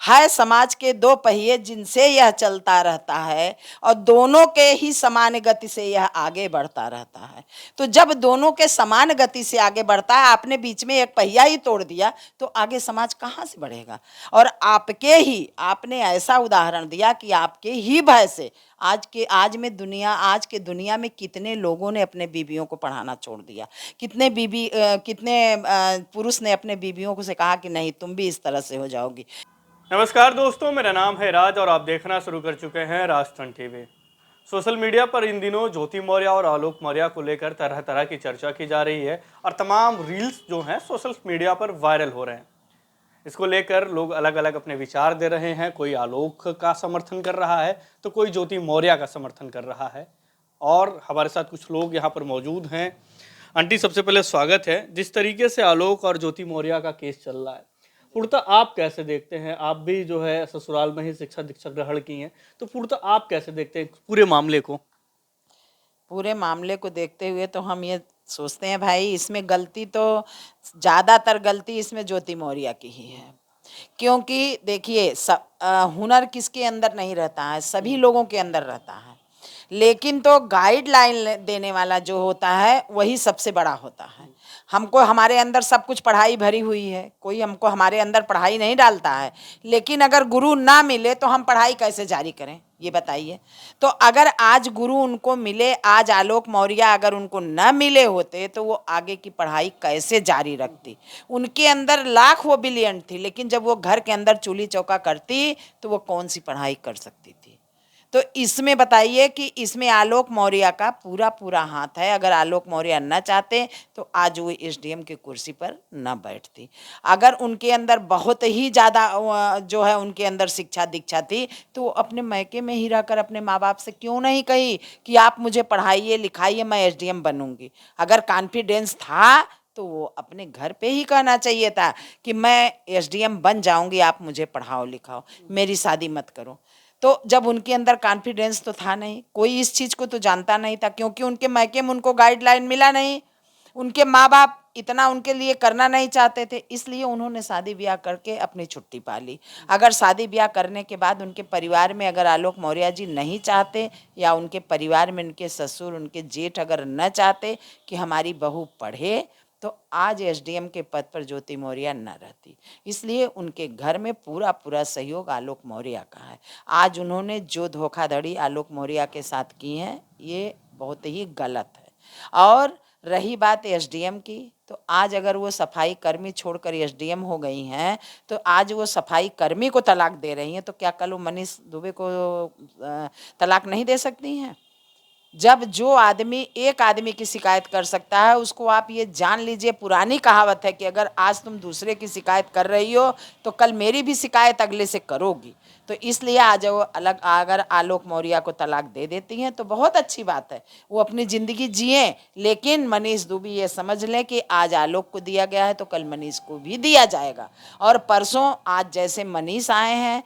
है समाज के दो पहिए जिनसे यह चलता रहता है और दोनों के ही समान गति से यह आगे बढ़ता रहता है। तो जब दोनों के समान गति से आगे बढ़ता है, आपने बीच में एक पहिया ही तोड़ दिया तो आगे समाज कहाँ से बढ़ेगा। और आपने ऐसा उदाहरण दिया कि आपके ही भय से आज के दुनिया में कितने लोगों ने अपने बीवियों को पढ़ाना छोड़ दिया। कितने पुरुष ने अपने बीवियों को से कहा कि नहीं, तुम भी इस तरह से हो जाओगी। नमस्कार दोस्तों, मेरा नाम है राज और आप देखना शुरू कर चुके हैं राजस्थान टीवी। सोशल मीडिया पर इन दिनों ज्योति मौर्य और आलोक मौर्य को लेकर तरह तरह की चर्चा की जा रही है और तमाम रील्स जो हैं सोशल मीडिया पर वायरल हो रहे हैं। इसको लेकर लोग अलग अलग अपने विचार दे रहे हैं। कोई आलोक का समर्थन कर रहा है तो कोई ज्योति मौर्य का समर्थन कर रहा है। और हमारे साथ कुछ लोग यहाँ पर मौजूद हैं। आंटी, सबसे पहले स्वागत है। जिस तरीके से आलोक और ज्योति मौर्य का केस चल रहा है, पूर्णतः आप कैसे देखते हैं? आप भी जो है ससुराल में ही शिक्षा दीक्षा ग्रहण की हैं, तो पूर्णतः आप कैसे देखते हैं पूरे मामले को? पूरे मामले को देखते हुए तो हम ये सोचते हैं भाई, इसमें गलती तो ज़्यादातर गलती इसमें ज्योति मौर्य की ही है। क्योंकि देखिए, हुनर किसके अंदर नहीं रहता है, सभी लोगों के अंदर रहता है। लेकिन तो गाइडलाइन देने वाला जो होता है वही सबसे बड़ा होता है। हमको हमारे अंदर सब कुछ पढ़ाई भरी हुई है, कोई हमको हमारे अंदर पढ़ाई नहीं डालता है। लेकिन अगर गुरु ना मिले तो हम पढ़ाई कैसे जारी करें, ये बताइए। तो अगर आज गुरु उनको मिले, आज आलोक मौर्य अगर उनको न मिले होते तो वो आगे की पढ़ाई कैसे जारी रखती। उनके अंदर लाख वो ब्रिलियंट थी, लेकिन जब वो घर के अंदर चूल्ही चौका करती तो वो कौन सी पढ़ाई कर सकती थी। तो इसमें बताइए कि इसमें आलोक मौर्य का पूरा पूरा हाथ है। अगर आलोक मौर्य न चाहते तो आज वो एसडीएम की कुर्सी पर न बैठती। अगर उनके अंदर बहुत ही ज़्यादा जो है उनके अंदर शिक्षा दीक्षा थी तो वो अपने मैके में ही रहकर अपने माँ बाप से क्यों नहीं कही कि आप मुझे पढ़ाइए लिखाइए, मैं एसडीएम बनूंगी। अगर कॉन्फिडेंस था तो वो अपने घर पे ही कहना चाहिए था कि मैं एसडीएम बन जाऊंगी, आप मुझे पढ़ाओ लिखाओ, मेरी शादी मत करो। तो जब उनके अंदर कॉन्फिडेंस तो था नहीं, कोई इस चीज़ को तो जानता नहीं था, क्योंकि उनके मैके में उनको गाइडलाइन मिला नहीं। उनके माँ बाप इतना उनके लिए करना नहीं चाहते थे, इसलिए उन्होंने शादी ब्याह करके अपनी छुट्टी पा ली। अगर शादी ब्याह करने के बाद उनके परिवार में अगर आलोक मौर्य जी नहीं चाहते, या उनके परिवार में उनके ससुर उनके जेठ अगर न चाहते कि हमारी बहू पढ़े, तो आज एसडीएम के पद पर ज्योति मौर्य न रहती। इसलिए उनके घर में पूरा पूरा सहयोग आलोक मौर्य का है। आज उन्होंने जो धोखाधड़ी आलोक मौर्य के साथ की है ये बहुत ही गलत है। और रही बात एसडीएम की, तो आज अगर वो सफाई कर्मी छोड़कर एसडीएम हो गई हैं तो आज वो सफाई कर्मी को तलाक दे रही हैं, तो क्या कल वो मनीष दुबे को तलाक नहीं दे सकती हैं? जब जो आदमी एक आदमी की शिकायत कर सकता है, उसको आप ये जान लीजिए, पुरानी कहावत है कि अगर आज तुम दूसरे की शिकायत कर रही हो तो कल मेरी भी शिकायत अगले से करोगी। तो इसलिए आज वो अलग अगर आलोक मौर्य को तलाक दे देती हैं तो बहुत अच्छी बात है, वो अपनी ज़िंदगी जिए। लेकिन मनीष दुबे ये समझ लें कि आज आलोक को दिया गया है तो कल मनीष को भी दिया जाएगा। और परसों आज जैसे मनीष आए हैं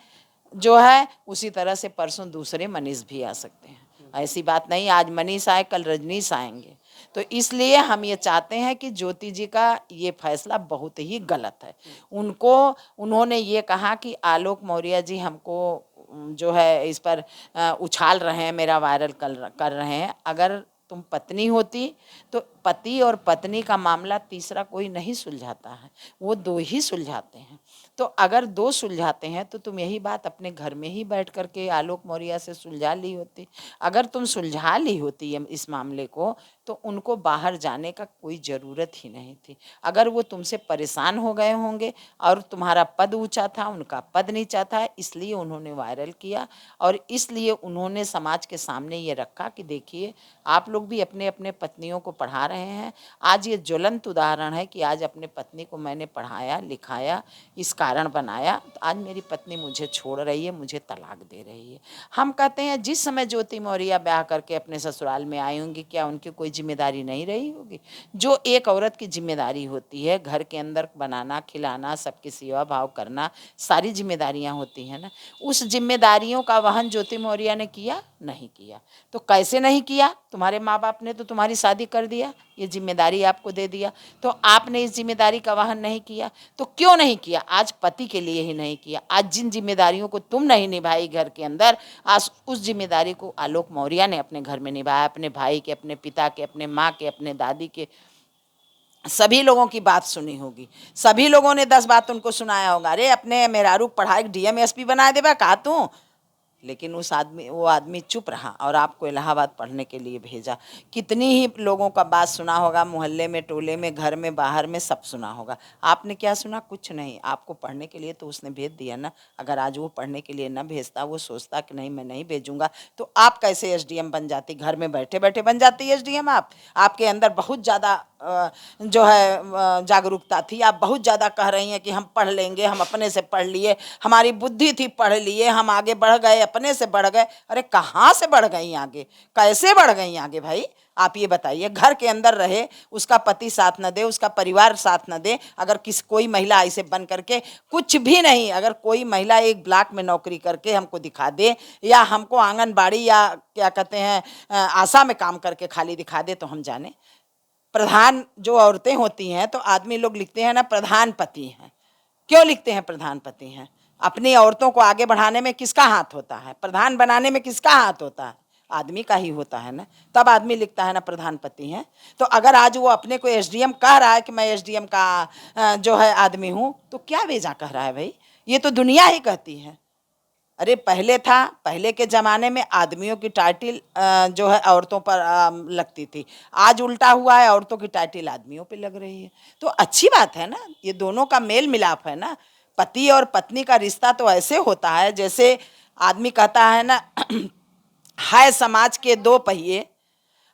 जो है, उसी तरह से परसों दूसरे मनीष भी आ सकते हैं। ऐसी बात नहीं, आज मनीष आए कल रजनीश आएंगे। तो इसलिए हम ये चाहते हैं कि ज्योति जी का ये फैसला बहुत ही गलत है। उन्होंने ये कहा कि आलोक मौर्य जी हमको जो है इस पर उछाल रहे हैं, मेरा वायरल कर रहे हैं। अगर तुम पत्नी होती तो पति और पत्नी का मामला तीसरा कोई नहीं सुलझाता है, वो दो ही सुलझाते हैं। तो अगर दो सुलझाते हैं तो तुम यही बात अपने घर में ही बैठ करके आलोक मौर्य से सुलझा ली होती। अगर तुम सुलझा ली होती इस मामले को तो उनको बाहर जाने का कोई ज़रूरत ही नहीं थी। अगर वो तुमसे परेशान हो गए होंगे और तुम्हारा पद ऊंचा था, उनका पद नीचा था, इसलिए उन्होंने वायरल किया और इसलिए उन्होंने समाज के सामने ये रखा कि देखिए आप लोग भी अपने अपने पत्नियों को पढ़ा रहे हैं। आज ये ज्वलंत उदाहरण है कि आज अपने पत्नी को मैंने पढ़ाया लिखाया, इस कारण बनाया, तो आज मेरी पत्नी मुझे छोड़ रही है, मुझे तलाक दे रही है। हम कहते हैं जिस समय ज्योति मौर्य ब्याह करके अपने ससुराल में आई होंगी, क्या उनकी कोई जिम्मेदारी नहीं रही होगी? जो एक औरत की जिम्मेदारी होती है, घर के अंदर बनाना खिलाना, सबकी सेवा भाव करना, सारी जिम्मेदारियां होती हैं ना, उस जिम्मेदारियों का वहन ज्योति मौर्य ने किया। नहीं किया। तो कैसे नहीं किया? तुम्हारे माँ बाप ने तो तुम्हारी शादी कर दिया, ये जिम्मेदारी आपको दे दिया, तो आपने इस जिम्मेदारी का वहन नहीं किया। तो क्यों नहीं किया? आज पति के लिए ही नहीं किया। आज जिन जिम्मेदारियों को तुम नहीं निभाई घर के अंदर, आज उस जिम्मेदारी को आलोक मौर्य ने अपने घर में निभाया, अपने भाई के, अपने पिता के, अपने माँ के, अपने दादी के, सभी लोगों की बात सुनी होगी। सभी लोगों ने 10 बात उनको सुनाया होगा। अरे अपने मेहरारू पढ़ाई डीएम एसपी बना देबा का तू? लेकिन वो आदमी चुप रहा और आपको इलाहाबाद पढ़ने के लिए भेजा। कितनी ही लोगों का बात सुना होगा, मोहल्ले में, टोले में, घर में, बाहर में, सब सुना होगा। आपने क्या सुना? कुछ नहीं। आपको पढ़ने के लिए तो उसने भेज दिया ना। अगर आज वो पढ़ने के लिए न भेजता, वो सोचता कि नहीं मैं नहीं भेजूंगा, तो आप कैसे एसडीएम बन जाती? घर में बैठे बैठे बन जाती एसडीएम आप। आपके अंदर बहुत ज़्यादा जो है जागरूकता थी। आप बहुत ज़्यादा कह रही हैं कि हम पढ़ लेंगे, हम अपने से पढ़ लिए, हमारी बुद्धि थी, पढ़ लिए, हम आगे बढ़ गए, अपने से बढ़ गए। अरे कहाँ से बढ़ गई आगे? कैसे बढ़ गई आगे भाई? आप ये बताइए। घर के अंदर रहे, उसका पति साथ न दे, उसका परिवार साथ न दे, अगर कोई महिला ऐसे बन करके कुछ भी नहीं, अगर कोई महिला एक ब्लॉक में नौकरी करके हमको दिखा दे, या हमको आंगनबाड़ी या क्या कहते हैं आशा में काम करके खाली दिखा दे, तो हम जाने। प्रधान जो औरतें होती हैं, तो आदमी लोग लिखते हैं ना प्रधानपति हैं। क्यों लिखते हैं प्रधानपति हैं? अपनी औरतों को आगे बढ़ाने में किसका हाथ होता है? प्रधान बनाने में किसका हाथ होता है? आदमी का ही होता है ना। तब आदमी लिखता है ना प्रधानपति हैं। तो अगर आज वो अपने को एसडीएम कह रहा है कि मैं एसडीएम का जो है आदमी हूँ, तो क्या बेजा कह रहा है भाई? ये तो दुनिया ही कहती है। अरे पहले था, पहले के ज़माने में आदमियों की टाइटल जो है औरतों पर लगती थी। आज उल्टा हुआ है, औरतों की टाइटल आदमियों पे लग रही है। तो अच्छी बात है ना, ये दोनों का मेल मिलाप है ना। पति और पत्नी का रिश्ता तो ऐसे होता है जैसे आदमी कहता है ना है समाज के दो पहिए,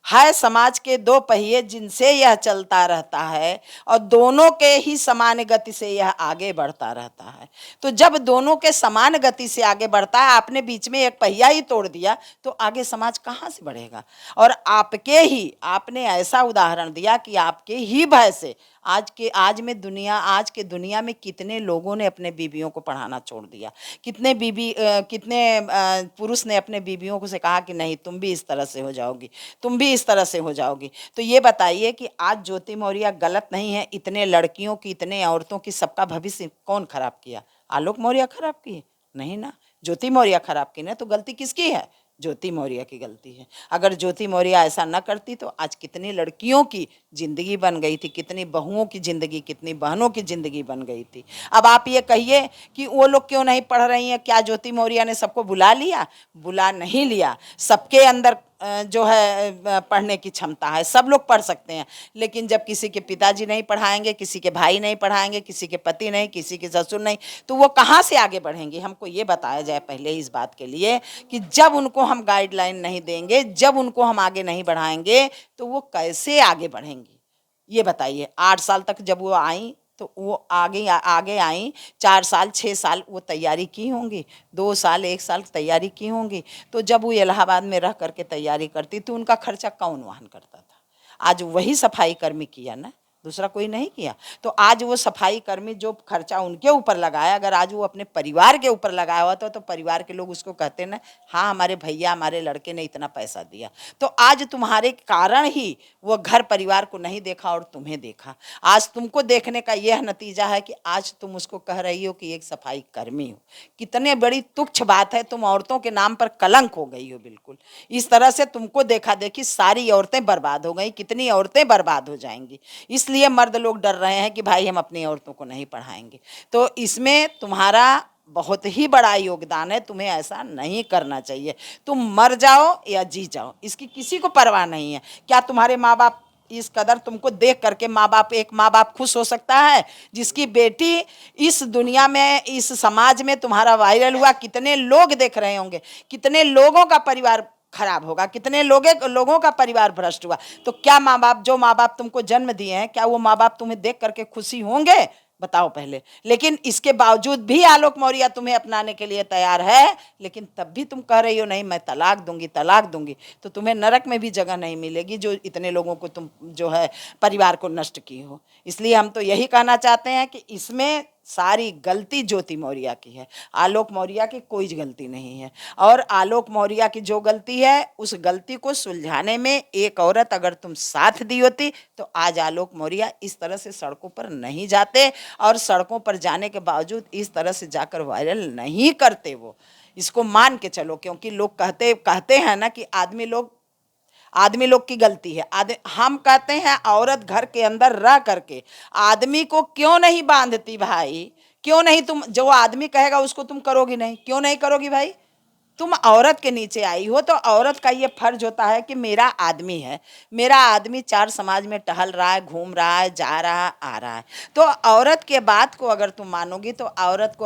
है समाज के दो पहिए जिनसे यह चलता रहता है, और दोनों के ही समान गति से यह आगे बढ़ता रहता है। तो जब दोनों के समान गति से आगे बढ़ता है, आपने बीच में एक पहिया ही तोड़ दिया, तो आगे समाज कहाँ से बढ़ेगा? और आपने ऐसा उदाहरण दिया कि आपके ही भय से आज के दुनिया में कितने लोगों ने अपने बीवियों को पढ़ाना छोड़ दिया। कितने पुरुष ने अपने बीवियों को से कहा कि नहीं तुम भी इस तरह से हो जाओगी, तुम भी इस तरह से हो जाओगी। तो ये बताइए कि आज ज्योति मौर्य गलत नहीं है? इतने लड़कियों की, इतने औरतों की, सबका भविष्य कौन खराब किया? आलोक मौर्य खराब किए? नहीं ना, ज्योति मौर्य खराब की ना। तो गलती किसकी है? ज्योति मौर्य की गलती है। अगर ज्योति मौर्य ऐसा न करती तो आज कितनी लड़कियों की जिंदगी बन गई थी, कितनी बहुओं की जिंदगी, कितनी बहनों की जिंदगी बन गई थी। अब आप ये कहिए कि वो लोग क्यों नहीं पढ़ रही हैं? क्या ज्योति मौर्य ने सबको बुला लिया? बुला नहीं लिया। सबके अंदर जो है पढ़ने की क्षमता है, सब लोग पढ़ सकते हैं। लेकिन जब किसी के पिताजी नहीं पढ़ाएंगे, किसी के भाई नहीं पढ़ाएंगे, किसी के पति नहीं, किसी के ससुर नहीं, तो वो कहाँ से आगे बढ़ेंगे? हमको ये बताया जाए पहले इस बात के लिए कि जब उनको हम गाइडलाइन नहीं देंगे, जब उनको हम आगे नहीं बढ़ाएंगे, तो वो कैसे आगे बढ़ेंगी? ये बताइए। 8 साल तक जब वो आई तो वो आगे आई, 4 साल 6 साल वो तैयारी की होंगी, 2 साल 1 साल तैयारी की होंगी। तो जब वो इलाहाबाद में रह करके तैयारी करती तो उनका खर्चा कौन वहन करता था? आज वही सफाई कर्मी किया ना, दूसरा कोई नहीं किया। तो आज वो सफाई कर्मी जो खर्चा उनके ऊपर लगाया, अगर आज वो अपने परिवार के ऊपर लगाया हुआ था, तो परिवार के लोग उसको कहते ना, हाँ हमारे भैया, हमारे लड़के ने इतना पैसा दिया। तो आज तुम्हारे कारण ही वो घर परिवार को नहीं देखा और तुम्हें देखा। आज तुमको देखने का यह नतीजा है कि आज तुम उसको कह रही हो कि एक सफाई कर्मी हो। कितने बड़ी तुच्छ बात है, तुम औरतों के नाम पर कलंक हो गई हो बिल्कुल। इस तरह से तुमको देखा देखी सारी औरतें बर्बाद हो गई, कितनी औरतें बर्बाद हो जाएंगी। इसलिए मर्द लोग डर रहे हैं कि भाई हम अपनी औरतों को नहीं पढ़ाएंगे। तो इसमें तुम्हारा बहुत ही बड़ा योगदान है, तुम्हें ऐसा नहीं करना चाहिए। तुम मर जाओ या जी जाओ, इसकी किसी को परवाह नहीं है। क्या तुम्हारे माँ बाप इस कदर तुमको देख करके एक माँ बाप खुश हो सकता है जिसकी बेटी इस दुनिया में, इस समाज में तुम्हारा वायरल हुआ? कितने लोग देख रहे होंगे, कितने लोगों का परिवार खराब होगा, कितने लोगों का परिवार भ्रष्ट हुआ। तो क्या जो माँ बाप तुमको जन्म दिए हैं, क्या वो माँ बाप तुम्हें देख करके खुशी होंगे? बताओ पहले। लेकिन इसके बावजूद भी आलोक मौर्य तुम्हें अपनाने के लिए तैयार है, लेकिन तब भी तुम कह रही हो नहीं मैं तलाक दूंगी, तलाक दूंगी। तो तुम्हें नरक में भी जगह नहीं मिलेगी जो इतने लोगों को तुम जो है परिवार को नष्ट की हो। इसलिए हम तो यही कहना चाहते हैं कि इसमें सारी गलती ज्योति मौर्य की है, आलोक मौर्य की कोई गलती नहीं है। और आलोक मौर्य की जो गलती है उस गलती को सुलझाने में एक औरत अगर तुम साथ दी होती तो आज आलोक मौर्य इस तरह से सड़कों पर नहीं जाते, और सड़कों पर जाने के बावजूद इस तरह से जाकर वायरल नहीं करते। वो इसको मान के चलो, क्योंकि लोग कहते हैं ना कि आदमी लोग की गलती है। हम कहते हैं औरत घर के अंदर रह करके आदमी को क्यों नहीं बांधती भाई? क्यों नहीं? तुम जो आदमी कहेगा उसको तुम करोगी नहीं, क्यों नहीं करोगी भाई? तुम औरत के नीचे आई हो तो औरत का ये फर्ज होता है कि मेरा आदमी है, मेरा आदमी चार समाज में टहल रहा है, घूम रहा है, जा रहा है, आ रहा है। तो औरत के बात को अगर तुम मानोगी तो औरत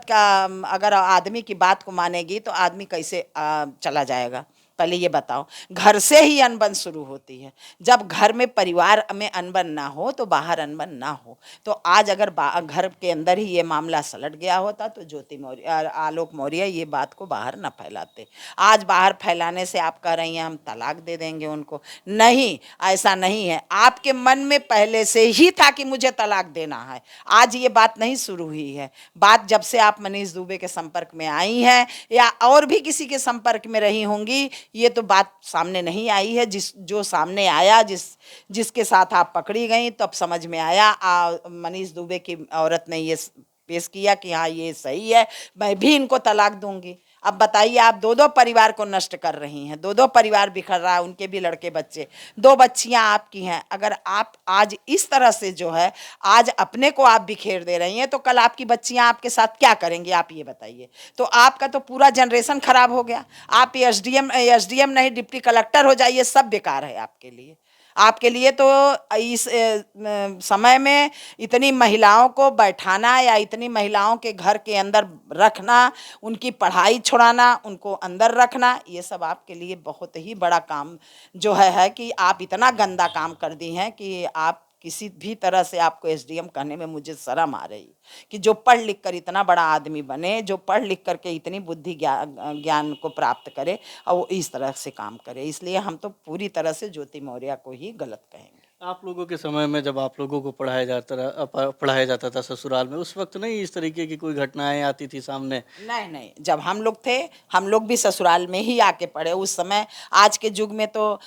का अगर आदमी की बात को मानेगी तो आदमी कैसे चला जाएगा? पहले ये बताओ। घर से ही अनबन शुरू होती है। जब घर में परिवार में अनबन ना हो तो बाहर अनबन ना हो। तो आज अगर घर के अंदर ही ये मामला सलट गया होता तो ज्योति मौर्य, आलोक मौर्य ये बात को बाहर ना फैलाते। आज बाहर फैलाने से आप कह रही हैं हम तलाक दे देंगे उनको। नहीं, ऐसा नहीं है। आपके मन में पहले से ही था कि मुझे तलाक देना है। आज ये बात नहीं शुरू हुई है। बात जब से आप मनीष दुबे के संपर्क में आई हैं या और भी किसी के संपर्क में रही होंगी, ये तो बात सामने नहीं आई है। जो सामने आया, जिसके साथ आप पकड़ी गई तब समझ में आया। मनीष दुबे की औरत ने ये पेश किया कि हाँ ये सही है, मैं भी इनको तलाक दूंगी। अब बताइए, आप दो दो परिवार को नष्ट कर रही हैं, दो दो परिवार बिखर रहा है, उनके भी लड़के बच्चे, दो बच्चियां आपकी हैं। अगर आप आज इस तरह से जो है आज अपने को आप बिखेर दे रही हैं तो कल आपकी बच्चियां आपके साथ क्या करेंगी? आप ये बताइए। तो आपका तो पूरा जनरेशन खराब हो गया। आप एसडीएम नहीं डिप्टी कलेक्टर हो जाइए, सब बेकार है आपके लिए। आपके लिए तो इस समय में इतनी महिलाओं को बैठाना या इतनी महिलाओं के घर के अंदर रखना, उनकी पढ़ाई छुड़ाना, उनको अंदर रखना, ये सब आपके लिए बहुत ही बड़ा काम जो है कि आप इतना गंदा काम कर दी हैं कि आप किसी भी तरह से आपको एसडीएम कहने में मुझे शर्म आ रही कि जो पढ़ लिख कर इतना बड़ा आदमी बने, जो पढ़ लिख करके इतनी बुद्धि ज्ञान को प्राप्त करे और वो इस तरह से काम करे। इसलिए हम तो पूरी तरह से ज्योति मौर्य को ही गलत कहेंगे। आप लोगों के समय में जब आप लोगों को पढ़ाया जाता था ससुराल में, उस वक्त नहीं इस तरीके की कोई घटनाएं आती थी सामने? नहीं नहीं, जब हम लोग थे हम लोग भी ससुराल में ही आके पढ़े उस समय। आज के युग में तो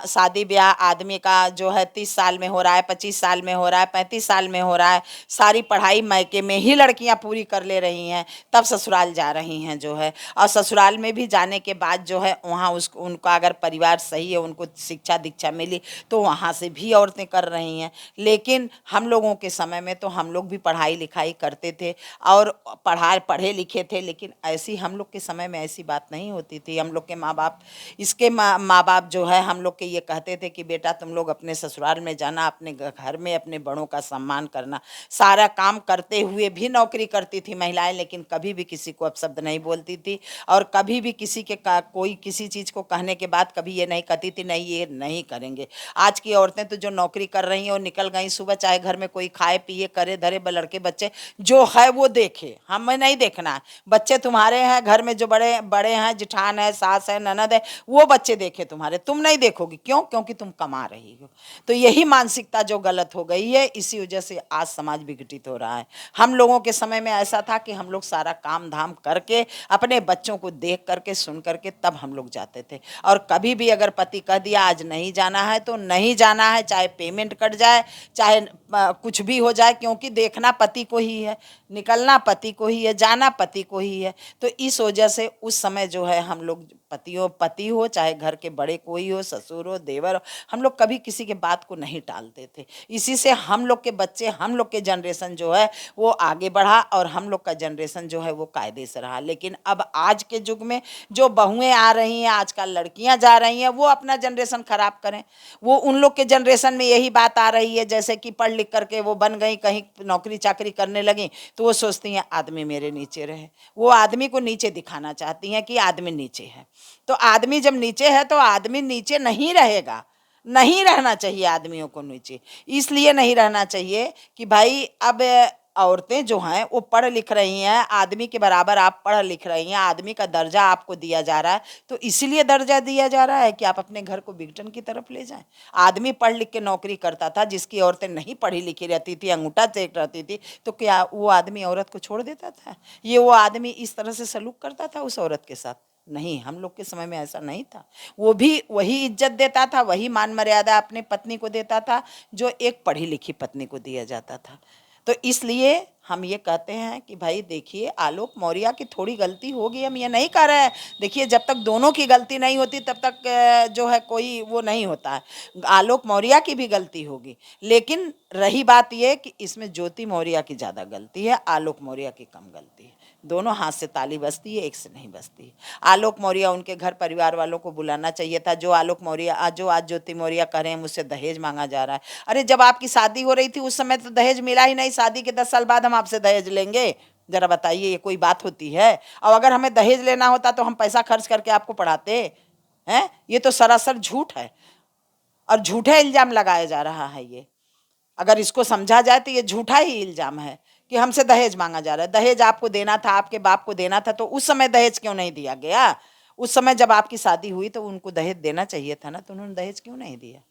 शादी ब्याह आदमी का जो है 30 साल में हो रहा है, 25 साल में हो रहा है, 35 साल में हो रहा है। सारी पढ़ाई मायके में ही लड़कियां पूरी कर ले रही हैं, तब ससुराल जा रही हैं जो है। और ससुराल में भी जाने के बाद जो है वहाँ उनका अगर परिवार सही है, उनको शिक्षा दीक्षा मिली तो वहाँ से भी औरतें कर रही हैं। लेकिन हम लोगों के समय में तो हम लोग भी पढ़ाई लिखाई करते थे और पढ़े लिखे थे, लेकिन ऐसी हम लोग के समय में ऐसी बात नहीं होती थी। हम लोग के माँ बाप जो है हम लोग के ये कहते थे कि बेटा तुम लोग अपने ससुराल में जाना, अपने घर में अपने बड़ों का सम्मान करना। सारा काम करते हुए भी नौकरी करती थी महिलाएं, लेकिन कभी भी किसी को अपशब्द नहीं बोलती थी और कभी भी कोई किसी चीज़ को कहने के बाद कभी ये नहीं कहती थी नहीं ये नहीं करेंगे। आज की औरतें तो जो नौकरी कर रही हैं और निकल गई सुबह, चाहे घर में कोई खाए पिए करे धरे, लड़के बच्चे जो है वो देखे, हमें नहीं देखना है। बच्चे तुम्हारे हैं घर में, जो बड़े बड़े हैं, जिठान है, सास है, ननद है, वो बच्चे देखे तुम्हारे, तुम नहीं देखोगी। क्यों? क्योंकि तुम कमा रही हो। तो यही मानसिकता जो गलत हो गई है, इसी वजह से आज समाज विघटित हो रहा है। हम लोगों के समय में ऐसा था कि हम लोग सारा काम धाम करके अपने बच्चों को देख करके सुन करके तब हम लोग जाते थे। और कभी भी अगर पति कह दिया आज नहीं जाना है तो नहीं जाना है, चाहे पेमेंट कट जाए, चाहे कुछ भी हो जाए, क्योंकि देखना पति को ही है, निकलना पति को ही है, जाना पति को ही है। तो इस वजह से उस समय जो है हम लोग पति हो चाहे घर के बड़े कोई हो, ससुर हो, देवर हो, हम लोग कभी किसी के बात को नहीं टालते थे। इसी से हम लोग के बच्चे, हम लोग के जनरेशन जो है वो आगे बढ़ा और हम लोग का जनरेशन जो है वो कायदे से रहा। लेकिन अब आज के युग में जो बहुएं आ रही हैं, आजकल लड़कियां जा रही हैं, वो अपना जनरेशन खराब करें। वो उन लोग के जनरेशन में यही बात आ रही है जैसे कि पढ़ लिख करके वो बन गई, कहीं नौकरी चाकरी करने लगी तो वो सोचती हैं आदमी मेरे नीचे रहे। वो आदमी को नीचे दिखाना चाहती हैं कि आदमी नीचे है। तो आदमी जब नीचे है तो आदमी नीचे नहीं रहेगा, नहीं रहना चाहिए आदमियों को नीचे। इसलिए नहीं रहना चाहिए कि भाई अब औरतें जो हैं वो पढ़ लिख रही हैं, आदमी के बराबर आप पढ़ लिख रही हैं, आदमी का दर्जा आपको दिया जा रहा है, तो इसीलिए दर्जा दिया जा रहा है कि आप अपने घर को बिगटन की तरफ ले जाएं। आदमी पढ़ लिख के नौकरी करता था, जिसकी औरतें नहीं पढ़ी लिखी रहती थी, अंगूठा टेक रहती थी, तो क्या वो आदमी औरत को छोड़ देता था? ये वो आदमी इस तरह से सलूक करता था उस औरत के साथ? नहीं, हम लोग के समय में ऐसा नहीं था। वो भी वही इज्जत देता था, वही मान मर्यादा अपनी पत्नी को देता था जो एक पढ़ी लिखी पत्नी को दिया जाता था। तो इसलिए हम ये कहते हैं कि भाई देखिए, आलोक मौर्य की थोड़ी गलती होगी, हम ये नहीं कह रहे हैं। देखिए, जब तक दोनों की गलती नहीं होती तब तक जो है कोई वो नहीं होता है। आलोक मौर्य की भी गलती होगी, लेकिन रही बात ये कि इसमें ज्योति मौर्य की ज़्यादा गलती है, आलोक मौर्य की कम गलती है। दोनों हाथ से ताली बजती है, एक से नहीं बजती है। आलोक मौर्य उनके घर परिवार वालों को बुलाना चाहिए था। जो आलोक मौर्य आज ज्योति मौर्य कह रहे हैं मुझसे दहेज मांगा जा रहा है, अरे जब आपकी शादी हो रही थी उस समय तो दहेज मिला ही नहीं, शादी के 10 साल बाद हम आपसे दहेज लेंगे? जरा बताइए, ये कोई बात होती है? और अगर हमें दहेज लेना होता तो हम पैसा खर्च करके आपको पढ़ाते हैं? ये तो सरासर झूठ है और झूठे इल्जाम लगाया जा रहा है। ये अगर इसको समझा जाए तो ये झूठा ही इल्जाम है कि हमसे दहेज मांगा जा रहा है। दहेज आपको देना था, आपके बाप को देना था, तो उस समय दहेज क्यों नहीं दिया गया? उस समय जब आपकी शादी हुई तो उनको दहेज देना चाहिए था ना, तो उन्होंने दहेज क्यों नहीं दिया?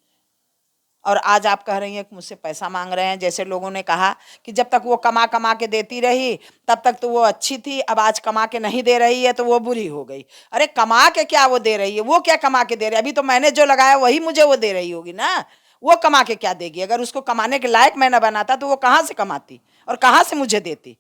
और आज आप कह रही हैं कि मुझसे पैसा मांग रहे हैं। जैसे लोगों ने कहा कि जब तक वो कमा कमा के देती रही तब तक तो वो अच्छी थी, अब आज कमा के नहीं दे रही है तो वो बुरी हो गई। अरे कमा के क्या वो दे रही है? वो क्या कमा के दे रही है? अभी तो मैंने जो लगाया वही मुझे वो दे रही होगी ना। वो कमा के क्या देगी? अगर उसको कमाने के लायक मैं न बनाता तो वो कहाँ से कमाती और कहाँ से मुझे देती?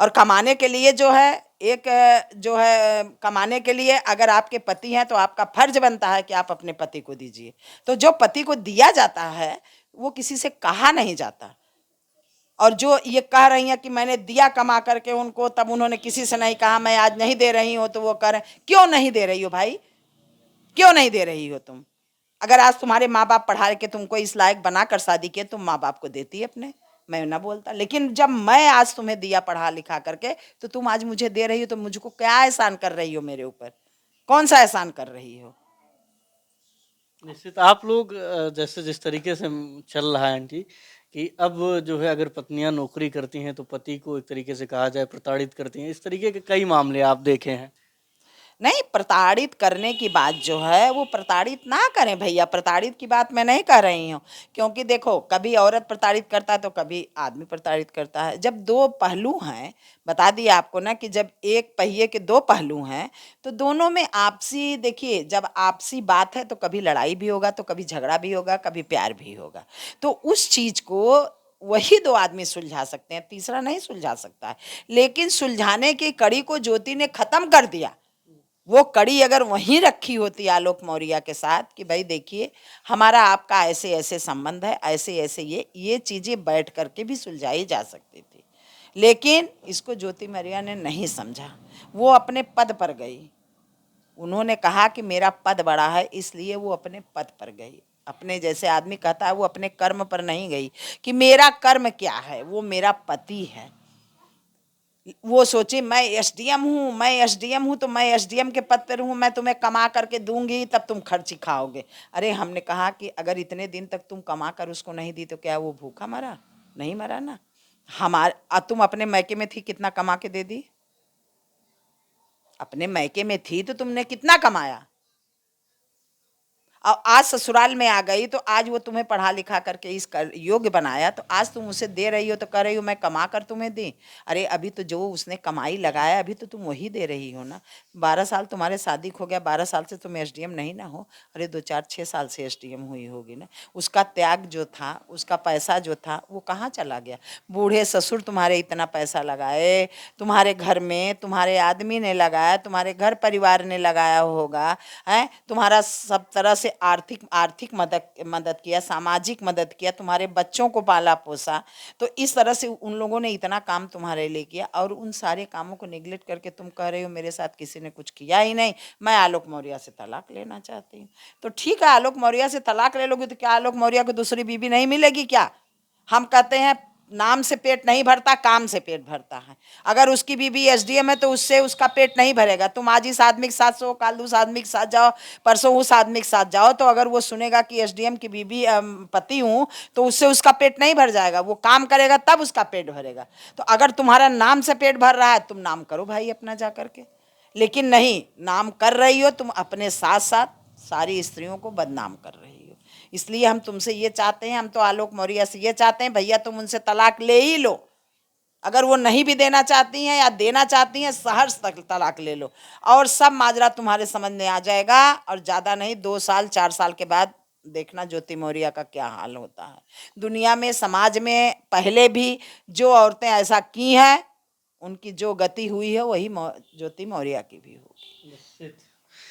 और कमाने के लिए जो है जो है कमाने के लिए अगर आपके पति हैं तो आपका फर्ज बनता है कि आप अपने पति को दीजिए। तो जो पति को दिया जाता है वो किसी से कहा नहीं जाता। और जो ये कह रही हैं कि मैंने दिया कमा करके उनको, तब उन्होंने किसी से नहीं कहा मैं आज नहीं दे रही हूँ, तो वो कह रहे हैं क्यों नहीं दे रही हो भाई? क्यों नहीं दे रही हो तुम? अगर आज तुम्हारे माँ बाप पढ़ा के तुमको इस लायक बना कर शादी किए, तुम माँ बाप को देती अपने, मैं ना बोलता। लेकिन जब मैं आज तुम्हें दिया पढ़ा लिखा करके तो तुम आज मुझे दे रही हो, तो मुझको क्या एहसान कर रही हो मेरे ऊपर? कौन सा एहसान कर रही हो? निश्चित आप लोग जैसे जिस तरीके से चल रहा है आंटी कि अब जो है अगर पत्नियां नौकरी करती हैं तो पति को एक तरीके से कहा जाए प्रताड़ित करती हैं, इस तरीके के कई मामले आप देखे हैं। नहीं, प्रताड़ित करने की बात जो है वो प्रताड़ित ना करें भैया, प्रताड़ित की बात मैं नहीं कह रही हूँ। क्योंकि देखो, कभी औरत प्रताड़ित करता है तो कभी आदमी प्रताड़ित करता है। जब दो पहलू हैं, बता दिया आपको ना कि जब एक पहिए के दो पहलू हैं तो दोनों में आपसी, देखिए जब आपसी बात है तो कभी लड़ाई भी होगा, तो कभी झगड़ा भी होगा, कभी प्यार भी होगा। तो उस चीज को वही दो आदमी सुलझा सकते हैं, तीसरा नहीं सुलझा सकता है। लेकिन सुलझाने की कड़ी को ज्योति ने खत्म कर दिया। वो कड़ी अगर वहीं रखी होती आलोक मौर्य के साथ कि भाई देखिए हमारा आपका ऐसे ऐसे संबंध है, ऐसे ऐसे ये चीजें बैठ करके भी सुलझाई जा सकती थी। लेकिन इसको ज्योति मौर्य ने नहीं समझा। वो अपने पद पर गई। उन्होंने कहा कि मेरा पद बड़ा है, इसलिए वो अपने पद पर गई। अपने जैसे आदमी कहता है वो अपने कर्म पर नहीं गई कि मेरा कर्म क्या है, वो मेरा पति है। वो सोचे मैं एसडीएम हूँ, मैं एसडीएम हूँ तो मैं एसडीएम के पद पर हूँ, मैं तुम्हें कमा करके दूंगी तब तुम खर्ची खाओगे। अरे हमने कहा कि अगर इतने दिन तक तुम कमा कर उसको नहीं दी तो क्या वो भूखा मरा? नहीं मरा ना। तुम अपने मैके में थी, कितना कमा के दे दी? अपने मैके में थी तो तुमने कितना कमाया? और आज ससुराल में आ गई तो आज वो तुम्हें पढ़ा लिखा करके इस योग्य बनाया, तो आज तुम उसे दे रही हो तो कह रही हो मैं कमा कर तुम्हें दी। अरे अभी तो जो उसने कमाई लगाया अभी तो तुम वही दे रही हो ना। 12 साल तुम्हारे शादी हो गया, 12 साल से तुम एसडीएम नहीं ना हो। अरे 2 4 6 साल से एसडीएम हुई होगी ना। उसका त्याग जो था, उसका पैसा जो था वो कहाँ चला गया? बूढ़े ससुर तुम्हारे इतना पैसा लगाए, तुम्हारे घर में तुम्हारे आदमी ने लगाया, तुम्हारे घर परिवार ने लगाया होगा, है तुम्हारा सब तरह से आर्थिक आर्थिक मदद किया, सामाजिक मदद किया, तुम्हारे बच्चों को पाला पोसा। तो इस तरह से उन लोगों ने इतना काम तुम्हारे लिए किया और उन सारे कामों को निगलेक्ट करके तुम कह रहे हो मेरे साथ किसी ने कुछ किया ही नहीं, मैं आलोक मौर्य से तलाक लेना चाहती हूँ। तो ठीक है, आलोक मौर्य से तलाक ले लोगी तो क्या आलोक मौर्य को दूसरी बीवी नहीं मिलेगी क्या? हम कहते हैं नाम से पेट नहीं भरता, काम से पेट भरता है। अगर उसकी बीबी एसडीएम है तो उससे उसका पेट नहीं भरेगा। तुम आज इस आदमी के साथ सो, कल उस आदमी के साथ जाओ, परसों उस आदमी के साथ जाओ, तो अगर वो सुनेगा कि एसडीएम की बीबी पति हूँ, तो उससे उसका पेट नहीं भर जाएगा। वो काम करेगा तब उसका पेट भरेगा। तो अगर तुम्हारा नाम से पेट भर रहा है, तुम नाम करो भाई अपना जा करके। लेकिन नहीं, नाम कर रही हो तुम, अपने साथ साथ सारी स्त्रियों को बदनाम कर रही हो। इसलिए हम तुमसे ये चाहते हैं, हम तो आलोक मौर्य से ये चाहते हैं, भैया तुम उनसे तलाक ले ही लो। अगर वो नहीं भी देना चाहती हैं या देना चाहती हैं, सहर्ष तक तलाक ले लो, और सब माजरा तुम्हारे समझ में आ जाएगा। और ज़्यादा नहीं, 2 साल 4 साल के बाद देखना ज्योति मौर्य का क्या हाल होता है। दुनिया में, समाज में पहले भी जो औरतें ऐसा की हैं, उनकी जो गति हुई है वही ज्योति मौर्य की भी होगी। निश्चित।